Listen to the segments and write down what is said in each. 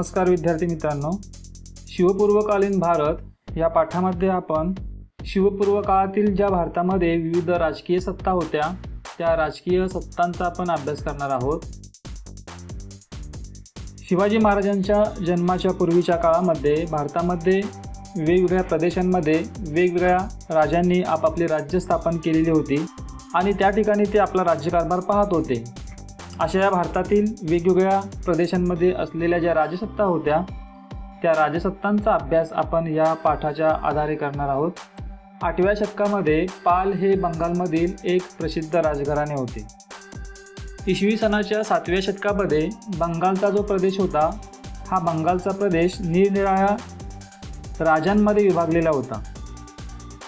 नमस्कार विद्यार्थी मित्रांनो, शिवपूर्वकालीन भारत या पाठामध्ये आपण शिवपूर्व काळातील ज्या भारतामध्ये विविध राजकीय सत्ता होत्या त्या राजकीय सत्तांचा आपण अभ्यास करणार आहोत। शिवाजी महाराजांच्या जन्माच्या पूर्वीच्या काळामध्ये भारतामध्ये वेगवेगळ्या प्रदेशांमध्ये वेगवेगळ्या राजांनी आपापले राज्य स्थापन केलेली होती आणि त्या ठिकाणी ते आपला राज्यकारभार पाहत होते। अशा या भारतातील वेगवेगळ्या प्रदेशांमध्ये असलेल्या ज्या राजसत्ता होत्या त्या राजसत्तांचा अभ्यास आपण या पाठाच्या आधारे करणार आहोत। 8व्या शतकामध्ये पाल हे बंगालमधील एक प्रसिद्ध राजघराणे होते। इसवी सनाच्या 7व्या शतकामध्ये बंगालचा जो प्रदेश होता हा बंगालचा प्रदेश निरनिराळ्या राजांमध्ये विभागलेला होता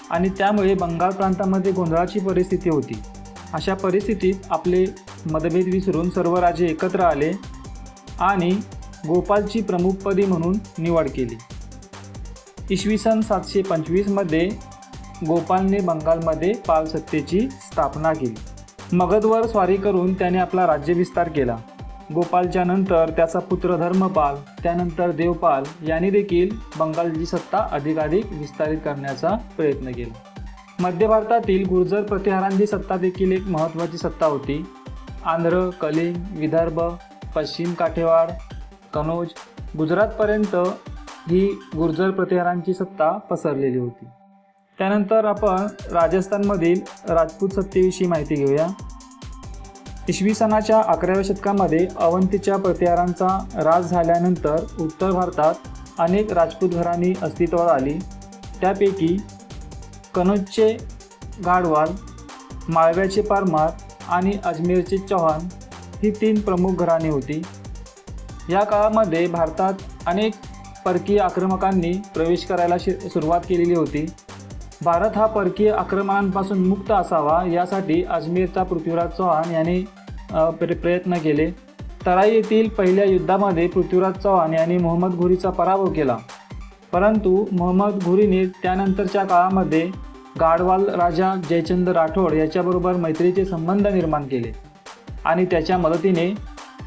आणि त्यामुळे बंगाल प्रांतामध्ये गोंधळाची परिस्थिती होती। अशा परिस्थितीत आपले मतभेद विसरून सर्व राजे एकत्र आले आणि गोपालची प्रमुखपदी म्हणून निवड केली। इसवी सन 725 मध्ये गोपालने बंगालमध्ये पाल सत्तेची स्थापना केली। मगधवर स्वारी करून त्याने आपला राज्यविस्तार केला। गोपालच्या नंतर त्याचा पुत्र धर्मपाल, त्यानंतर देवपाल यांनी देखील बंगालची सत्ता अधिकाधिक विस्तारित करण्याचा प्रयत्न केला। मध्य भारतातील गुर्जर प्रतिहारांची सत्ता देखील एक महत्त्वाची सत्ता होती। आंध्र, कलिंग, विदर्भ, पश्चिम काठेवाड, कनौज, गुजरातपर्यंत ही गुर्जर प्रतिहारांची सत्ता पसरलेली होती। त्यानंतर आपण राजस्थानमधील राजपूत सत्तेविषयी माहिती घेऊया। इसवी सनाच्या 11व्या शतकामध्ये अवंतीच्या प्रतिहारांचा राज झाल्यानंतर उत्तर भारतात अनेक राजपूत घराणी अस्तित्वात आली। त्यापैकी कनौजचे गाढवाल, माळव्याचे परमार आणि अजमेरचे चौहान ही 3 प्रमुख घराणी होती। या काळामध्ये भारतात अनेक परकीय आक्रमकांनी प्रवेश करायला सुरुवात केलेली होती। भारत हा परकीय आक्रमणांपासून मुक्त असावा यासाठी अजमेरचा पृथ्वीराज चौहान यांनी प्रयत्न केले। तराई येथील पहिल्या युद्धामध्ये पृथ्वीराज चौहान यांनी मोहम्मद घोरीचा पराभव केला, परंतु मोहम्मद घोरीने त्यानंतरच्या काळामध्ये गाढवाल राजा जयचंद राठोड याच्याबरोबर मैत्रीचे संबंध निर्माण केले आणि त्याच्या मदतीने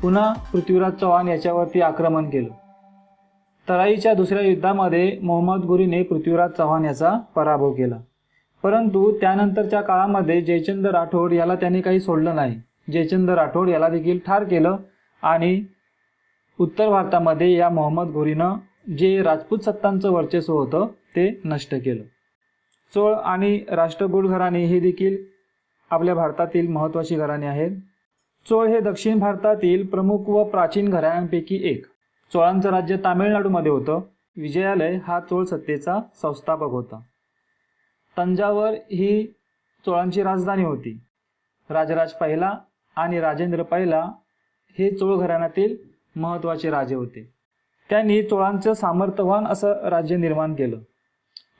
पुन्हा पृथ्वीराज चौहान याच्यावरती आक्रमण केलं। तराईच्या दुसऱ्या युद्धामध्ये मोहम्मद घोरीने पृथ्वीराज चौहान याचा पराभव केला, परंतु त्यानंतरच्या काळामध्ये जयचंद राठोड याला त्याने काही सोडलं नाही। जयचंद राठोड याला देखील ठार केलं आणि उत्तर भारतामध्ये या मोहम्मद घोरीनं जे राजपूत सत्तांचं वर्चस्व होतं ते नष्ट केलं। चोळ आणि राष्ट्रकूट घराणे हे देखील आपल्या भारतातील महत्त्वाची घराणे आहेत। चोळ हे दक्षिण भारतातील प्रमुख व प्राचीन घराण्यांपैकी एक। चोळांचं राज्य तामिळनाडूमध्ये होतं। विजयालय हा चोळ सत्तेचा संस्थापक होता। तंजावर ही चोळांची राजधानी होती। राजराज पहिला आणि राजेंद्र पहिला हे चोळ घराण्यातील महत्त्वाचे राजे होते। त्यांनी चोळांचं सामर्थ्यवान असं राज्य निर्माण केलं।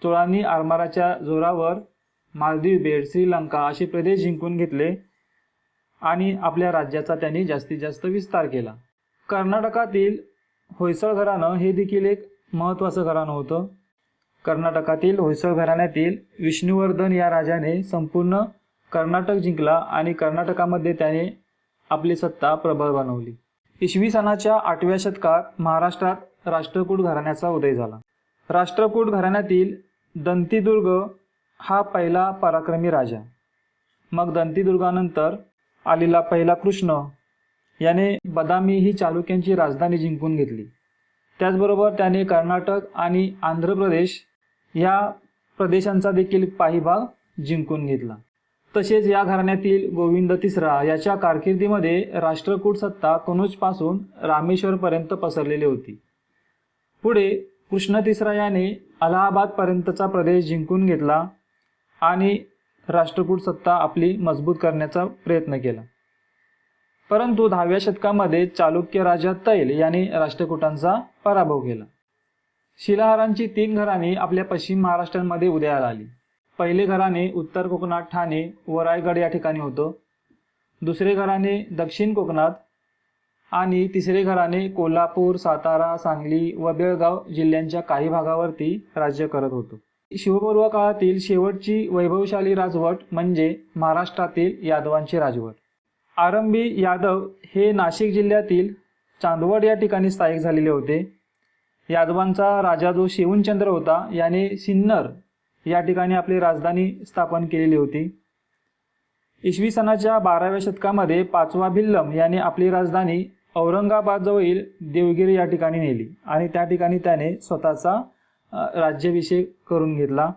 चोळांनी आरमाराच्या जोरावर मालदीव, बेट, श्रीलंका असे प्रदेश जिंकून घेतले आणि आपल्या राज्याचा त्यांनी जास्तीत जास्त विस्तार केला। कर्नाटकातील होयसळ घराणं हे देखील एक महत्त्वाचं घराणं होतं। कर्नाटकातील होयसळ घराण्यातील विष्णुवर्धन या राजाने संपूर्ण कर्नाटक जिंकला आणि कर्नाटकामध्ये त्याने आपली सत्ता प्रबळ बनवली। इसवी सनाच्या 8व्या शतकात महाराष्ट्रात राष्ट्रकूट घराण्याचा उदय झाला। राष्ट्रकूट घराण्यातील दंतीदुर्ग हा पहिला पराक्रमी राजा। मग दंतीदुर्गानंतर आलेला पहिला कृष्ण याने बदामी ही चालुक्यांची राजधानी जिंकून घेतली। त्याचबरोबर त्याने कर्नाटक आणि आंध्र प्रदेश या प्रदेशांचा देखील काही भाग जिंकून घेतला। तसेच या घराण्यातील गोविंद तिसरा याच्या कारकिर्दीमध्ये राष्ट्रकूट सत्ता कनौजपासून रामेश्वरपर्यंत पसरलेली होती। पुढे कृष्ण तिसरा याने अलाहाबादपर्यंतचा प्रदेश जिंकून घेतला आणि राष्ट्रकूट सत्ता आपली मजबूत करण्याचा प्रयत्न केला, परंतु 10व्या शतकामध्ये चालुक्य राजा तैल याने राष्ट्रकूटांचा पराभव केला। शिलाहारांची 3 घराणी आपल्या पश्चिम महाराष्ट्रामध्ये उदयाला आली। पहिले घराणे उत्तर कोकणात ठाणे व रायगड या ठिकाणी होतं। दुसरे घराणे दक्षिण कोकणात आणि तिसरे घराणे कोल्हापूर, सातारा, सांगली व बेळगाव जिल्ह्यांच्या काही भागावरती राज्य करत होतं। शिवपूर्व काळातील शेवटची वैभवशाली राजवट म्हणजे महाराष्ट्रातील यादवांची राजवट। आरंभी यादव हे नाशिक जिल्ह्यातील चांदवड या ठिकाणी स्थायिक झालेले होते। यादवांचा राजा जो शेवनचंद्र होता याने सिन्नर या ठिकाणी आपली राजधानी स्थापन केलेली होती. इसवी सनाच्या 12व्या शतकामध्ये पाचवा भिल्लम याने आपली राजधानी औरंगाबादजवळील देवगिरी या ठिकाणी नेली आणि त्या ठिकाणी त्याने स्वतःचा राज्याभिषेक करून घेतला.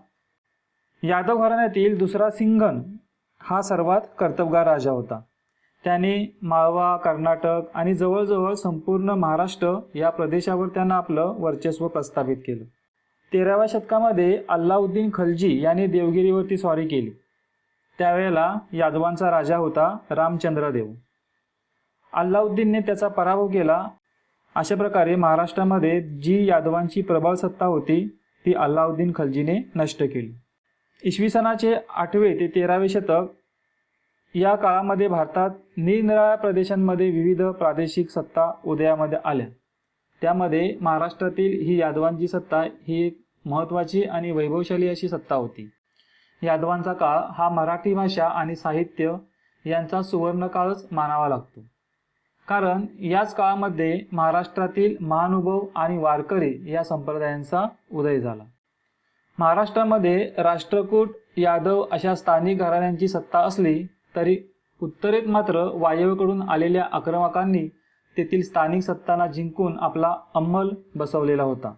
यादव घराण्यातील दुसरा सिंघन हा सर्वात कर्तबगार राजा होता. त्याने माळवा, कर्नाटक आणि जवळजवळ संपूर्ण महाराष्ट्र या प्रदेशावर त्यानं आपलं वर्चस्व प्रस्थापित केलं. 13व्या शतकामध्ये अल्लाउद्दीन खलजी याने देवगिरीवरती स्वारी केली. त्यावेळेला यादवांचा राजा होता रामचंद्रदेव. अल्लाउद्दीनने त्याचा पराभव केला. अशा प्रकारे महाराष्ट्रामध्ये जी यादवांची प्रबळ सत्ता होती ती अल्लाउद्दीन खलजीने नष्ट केली. इसवी सनाचे 8वे ते 13वे शतक या काळामध्ये भारतात निरनिराळ्या प्रदेशांमध्ये विविध प्रादेशिक सत्ता उदयामध्ये आल्या. त्यामध्ये महाराष्ट्रातील ही यादवांची सत्ता ही एक महत्त्वाची आणि वैभवशाली अशी सत्ता होती. यादवांचा काळ हा मराठी भाषा आणि साहित्य यांचा सुवर्णकाळच मानावा लागतो. कारण याच काळामध्ये महाराष्ट्रातील महानुभाव आणि वारकरी या संप्रदायांचा उदय झाला. महाराष्ट्रामध्ये राष्ट्रकूट, यादव अशा स्थानिक घराण्यांची सत्ता असली तरी उत्तरेत मात्र वायव्येकडून आलेल्या आक्रमकांनी तेथील स्थानिक सत्तांना जिंकून आपला अंमल बसवलेला होता.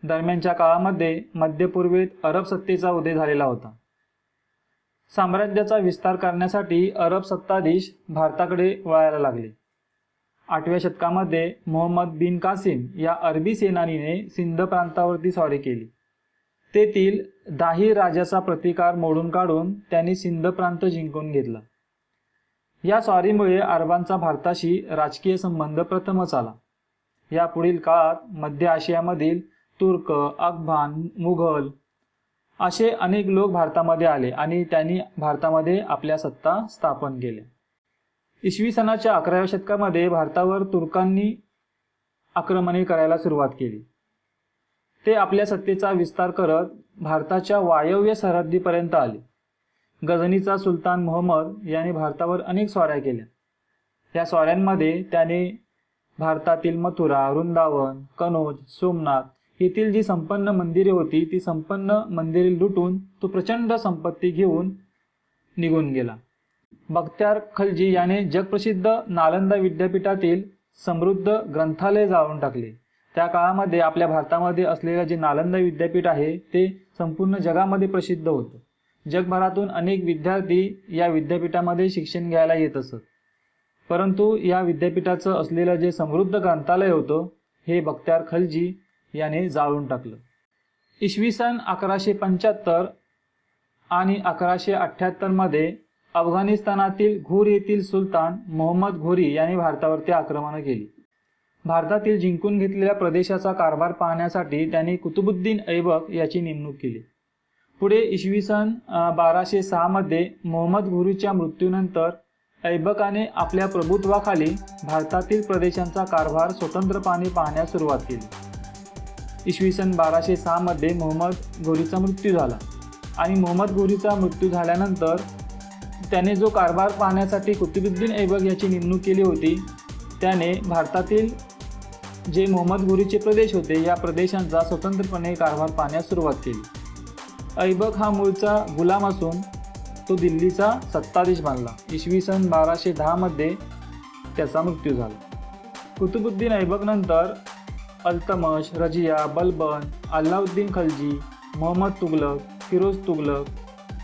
दरम्यानच्या काळामध्ये मध्यपूर्वेत अरब सत्तेचा उदय झालेला होता. साम्राज्याचा विस्तार करण्यासाठी अरब सत्ताधीश भारताकडे वळायला लागले. 8व्या शतकामध्ये मोहम्मद बिन कासिम या अरबी सेनानीने सिंध प्रांतावरती स्वारी केली. तेथील दाही राजाचा प्रतिकार मोडून काढून त्यांनी सिंध प्रांत जिंकून घेतला. या स्वारीमुळे अरबांचा भारताशी राजकीय संबंध प्रथमच आला. या पुढील काळात मध्य आशियामधील तुर्क, अफगाण, मुघल असे अनेक लोक भारतामध्ये आले आणि त्यांनी भारतामध्ये आपल्या सत्ता स्थापन केल्या. इसवी सनाच्या 11व्या शतकामध्ये भारतावर तुर्कांनी आक्रमणे करायला सुरुवात केली. ते आपल्या सत्तेचा विस्तार करत भारताच्या वायव्य सरहद्दीपर्यंत आले. गझनीचा सुलतान मोहम्मद याने भारतावर अनेक स्वाऱ्या केल्या. या स्वाऱ्यांमध्ये त्याने भारतातील मथुरा, वृंदावन, कनौज, सोमनाथ येथील जी संपन्न मंदिरे होती ती संपन्न मंदिरे लुटून तो प्रचंड संपत्ती घेऊन निघून गेला. बख्तियार खलजी याने जगप्रसिद्ध नालंदा विद्यापीठातील समृद्ध ग्रंथालय जाळून टाकले. त्या काळामध्ये आपल्या भारतामध्ये असलेले जे नालंदा विद्यापीठ आहे ते संपूर्ण जगामध्ये प्रसिद्ध होतं. जगभरातून अनेक विद्यार्थी या विद्यापीठामध्ये शिक्षण घ्यायला येत असत. परंतु या विद्यापीठाचं असलेलं जे समृद्ध ग्रंथालय होतं हे बख्तियार खलजी याने जाळून टाकलं. इसवी सन 1175 आणि 1178 मध्ये अफगाणिस्तानातील घुर येथील सुलतान मोहम्मद घोरी याने भारतावरती आक्रमण केली. भारतातील जिंकून घेतलेल्या प्रदेशाचा कारभार पाहण्यासाठी त्यांनी कुतुबुद्दीन ऐबक याची नेमणूक केली. पुढे इसवी सन 1206 मध्ये मोहम्मद घोरीच्या मृत्यूनंतर ऐबकाने आपल्या प्रभुत्वाखाली भारतातील प्रदेशांचा कारभार स्वतंत्रपणे पाहण्यास सुरुवात केली. इसवी सन 1206 मध्ये मोहम्मद घोरीचा मृत्यू झाला आणि मोहम्मद घोरीचा मृत्यू झाल्यानंतर त्याने जो कारभार पाहण्यासाठी कुतुबुद्दीन ऐबक याची नेमणूक केली होती त्याने भारतातील जे मोहम्मद घोरीचे प्रदेश होते या प्रदेशांचा स्वतंत्रपणे कारभार पाहण्यास सुरुवात केली. ऐबक हा मूळचा गुलाम असून तो दिल्लीचा सत्ताधीश बनला. इसवी सन 1210 मध्ये त्याचा मृत्यू झाला. कुतुबुद्दीन ऐबक नंतर अल्तमश, रजिया, बलबन, अल्लाउद्दीन खलजी, मोहम्मद तुगलक, फिरोज तुगलक,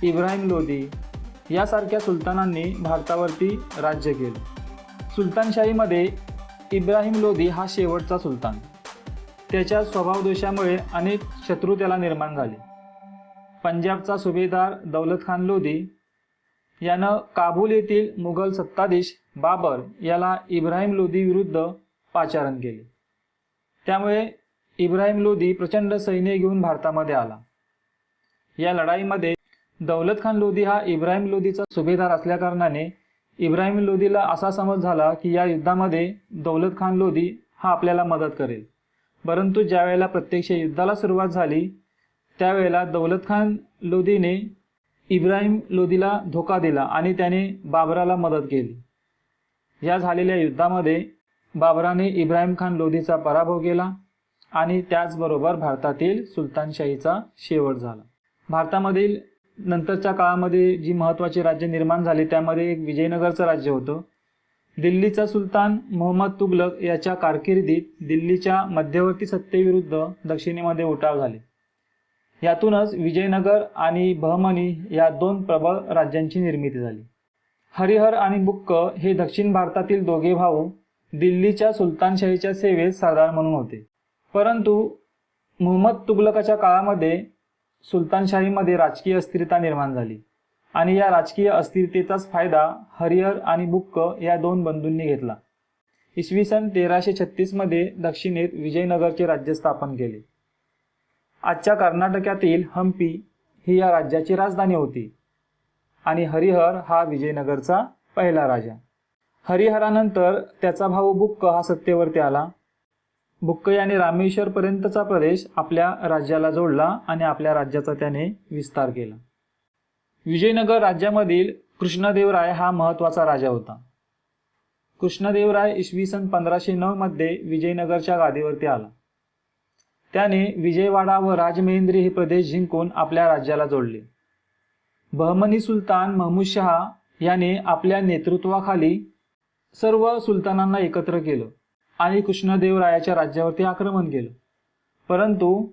इब्राहिम लोदी यासारख्या सुलतानांनी भारतावरती राज्य केलं. सुलतानशाहीमध्ये इब्राहिम लोदी हा शेवटचा सुलतान. त्याच्या स्वभावदोषामुळे अनेक शत्रू त्याला निर्माण झाले. पंजाबचा सुभेदार दौलत खान लोदी यानं काबूल येथील मुघल सत्ताधीश बाबर याला इब्राहिम लोदी विरुद्ध पाचारण केले. त्यामुळे इब्राहिम लोदी प्रचंड सैन्य घेऊन भारतामध्ये आला. या लढाईमध्ये दौलत खान लोदी हा इब्राहिम लोदीचा सुभेदार असल्याकारणाने इब्राहिम लोदीला असा समज झाला की या युद्धामध्ये दौलत खान लोदी हा आपल्याला मदत करेल. परंतु ज्यावेळेला प्रत्यक्ष युद्धाला सुरुवात झाली त्यावेळेला दौलत खान लोदीने इब्राहिम लोदीला धोका दिला आणि त्याने बाबराला मदत केली. या झालेल्या युद्धामध्ये बाबराने इब्राहिम खान लोदीचा पराभव केला आणि त्याचबरोबर भारतातील सुलतानशाहीचा शेवट झाला. भारतामधील नंतरच्या काळामध्ये जी महत्त्वाची राज्य निर्माण झाली त्यामध्ये एक विजयनगरचं राज्य होतं. दिल्लीचा सुलतान मोहम्मद तुघलक याच्या कारकिर्दीत दिल्लीच्या मध्यवर्ती सत्तेविरुद्ध दक्षिणेमध्ये उठाव झाले. यातूनच विजयनगर आणि बहमनी या दोन प्रबळ राज्यांची निर्मिती झाली. हरिहर आणि बुक्क हे दक्षिण भारतातील दोघे भाऊ दिल्लीच्या सुलतानशाहीच्या सेवेत सरदार म्हणून होते. परंतु मुहम्मद तुघलकाच्या काळामध्ये सुलतानशाहीमध्ये राजकीय अस्थिरता निर्माण झाली आणि या राजकीय अस्थिरतेचाच फायदा हरिहर आणि बुक्क या दोन बंधूंनी घेतला. इसवी सन 1336 मध्ये दक्षिणेत विजयनगरचे राज्य स्थापन केले. आजच्या कर्नाटकातील हंपी ही या राज्याची राजधानी होती आणि हरिहर हा विजयनगरचा पहिला राजा. हरिहरानंतर त्याचा भाऊ बुक्क हा सत्तेवरती आला. बुक्क याने रामेश्वरपर्यंतचा प्रदेश आपल्या राज्याला जोडला आणि आपल्या राज्याचा त्याने विस्तार केला. विजयनगर राज्यामधील कृष्णदेवराय हा महत्त्वाचा राजा होता. कृष्णदेवराय इसवी सन 1509 मध्ये विजयनगरच्या गादीवरती आला. त्याने विजयवाडा व राजमहेंद्री हे प्रदेश जिंकून आपल्या राज्याला जोडले. बहमनी सुलतान महमूद शहा याने आपल्या नेतृत्वाखाली सर्व सुलतानांना एकत्र केलं आणि कृष्णदेवरायाच्या राज्यावरती आक्रमण केलं. परंतु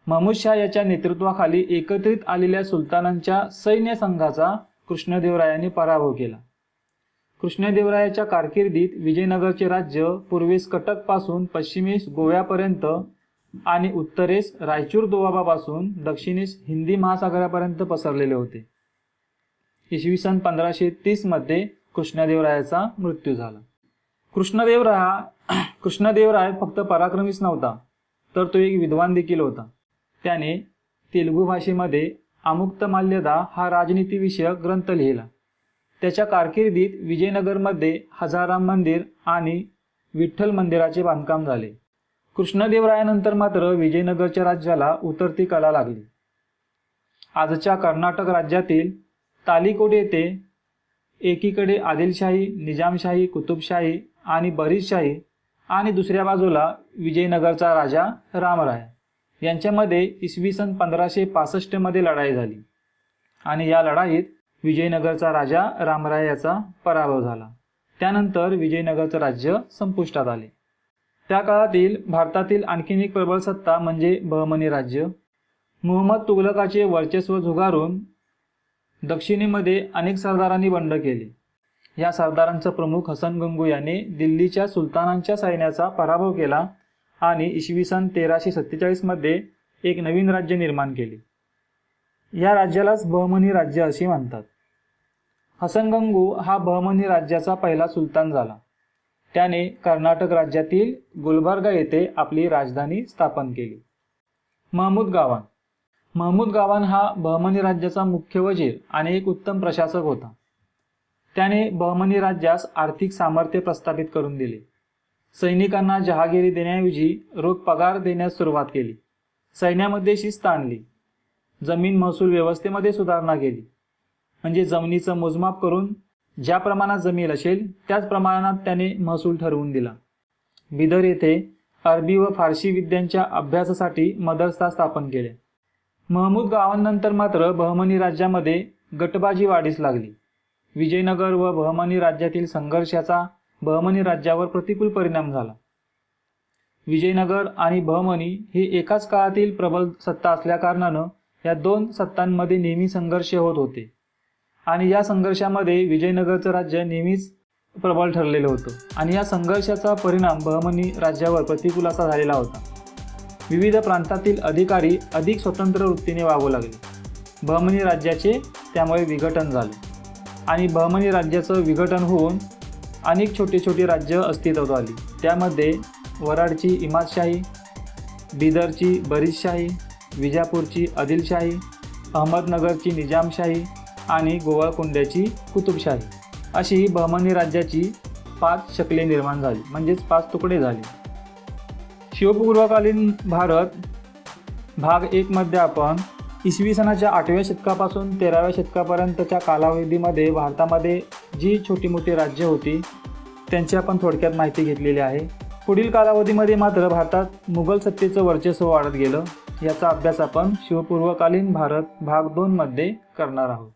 महमूद शाह याच्या नेतृत्वाखाली एकत्रित आलेल्या सुलतानांच्या सैन्य संघाचा कृष्णदेवरायाने पराभव केला. कृष्णदेवरायाच्या कारकिर्दीत विजयनगरचे राज्य पूर्वेस कटकपासून पश्चिमेस गोव्यापर्यंत आणि उत्तरेस रायचूर दोआबापासून दक्षिणेस हिंदी महासागरापर्यंत पसरलेले होते. इसवी सन 1530 मध्ये कृष्णदेवरायाचा मृत्यू झाला. कृष्णदेवराय फक्त पराक्रमीच नव्हता तर तो एक विद्वान देखील होता. त्याने तेलुगू भाषेमध्ये आमुक्तमाल्यदा हा राजनीतिविषयक ग्रंथ लिहिला. त्याच्या कारकिर्दीत विजयनगरमध्ये हजाराम मंदिर आणि विठ्ठल मंदिराचे बांधकाम झाले. कृष्णदेवरायानंतर मात्र विजयनगरच्या राज्याला उतरती कला लागली. आजच्या कर्नाटक राज्यातील तालिकोट येथे एकीकडे आदिलशाही, निजामशाही, कुतुबशाही आणि बरीदशाही आणि दुसऱ्या बाजूला विजयनगरचा राजा रामराय यांच्यामध्ये इसवी सन 1565 मध्ये लढाई झाली आणि या लढाईत विजयनगरचा राजा रामराय याचा पराभव झाला. त्यानंतर विजयनगरचं राज्य संपुष्टात आले. त्या काळातील भारतातील आणखीन एक प्रबळ सत्ता म्हणजे बहमनी राज्य. मुहम्मद तुघलकाचे वर्चस्व झुगारून दक्षिणेमध्ये अनेक सरदारांनी बंड केले. या सरदारांचा प्रमुख हसन गंगू याने दिल्लीच्या सुलतानांच्या सैन्याचा पराभव केला आणि इसवी सन 1347 मध्ये एक नवीन राज्य निर्माण केले. या राज्यालाच बहमनी राज्य असे म्हणतात. हसन गंगू हा बहमनी राज्याचा पहिला सुलतान झाला. त्याने कर्नाटक राज्यातील गुलबर्गा येथे आपली राजधानी स्थापन केली. महमूद गावान हा बहमनी राज्याचा मुख्य वजीर आणि एक उत्तम प्रशासक होता. त्याने बहमनी राज्यास आर्थिक सामर्थ्य प्रस्थापित करून दिले. सैनिकांना जहागिरी देण्याऐवजी रोख पगार देण्यास सुरुवात केली. सैन्यामध्ये शिस्त आणली. जमीन महसूल व्यवस्थेमध्ये सुधारणा केली. म्हणजे जमिनीचं मोजमाप करून ज्या प्रमाणात जमीन असेल त्याच प्रमाणात त्याने महसूल ठरवून दिला. बिदर येथे अरबी व फारसी विद्यांच्या अभ्यासासाठी मदरसा स्थापन केले. महमूद गावांनंतर मात्र बहमनी राज्यामध्ये गटबाजी वाढीस लागली. विजयनगर व बहमनी राज्यातील संघर्षाचा बहमनी राज्यावर प्रतिकूल परिणाम झाला. विजयनगर आणि बहमनी ही एकाच काळातील प्रबल सत्ता असल्याकारणानं या दोन सत्तांमध्ये नेहमी संघर्ष होत होते आणि या संघर्षामध्ये विजयनगरचं राज्य नेहमीच प्रबळ ठरलेलं होतं आणि या संघर्षाचा परिणाम बहमनी राज्यावर प्रतिकूल असा झालेला होता. विविध प्रांतातील अधिकारी अधिक स्वतंत्र वृत्तीने वागू लागले. बहमनी राज्याचे त्यामुळे विघटन झाले आणि बहमनी राज्याचं विघटन होऊन अनेक छोटी छोटी राज्य अस्तित्वात आली. त्यामध्ये वराडची इमादशाही, बिदरची बरीदशाही, विजापूरची आदिलशाही, अहमदनगरची निजामशाही आणि गोवळकोंड्याची कुतुबशाही अशी बहमनी राज्याची 5 शकले निर्माण झाली, म्हणजेच 5 तुकडे झाले. शिवपूर्वकालीन भारत भाग 1 मध्ये आपण इसवी सनाच्या 8व्या शतकापासून 13व्या शतकापर्यंतच्या कालावधीमध्ये भारतामध्ये जी छोटी मोठी राज्य होती त्यांची आपण थोडक्यात माहिती घेतलेली आहे. पुढील कालावधीमध्ये मात्र भारतात मुघल सत्तेचं वर्चस्व वाढत गेलं. याचा अभ्यास आपण शिवपूर्वकालीन भारत भाग 2 मध्ये करणार आहोत.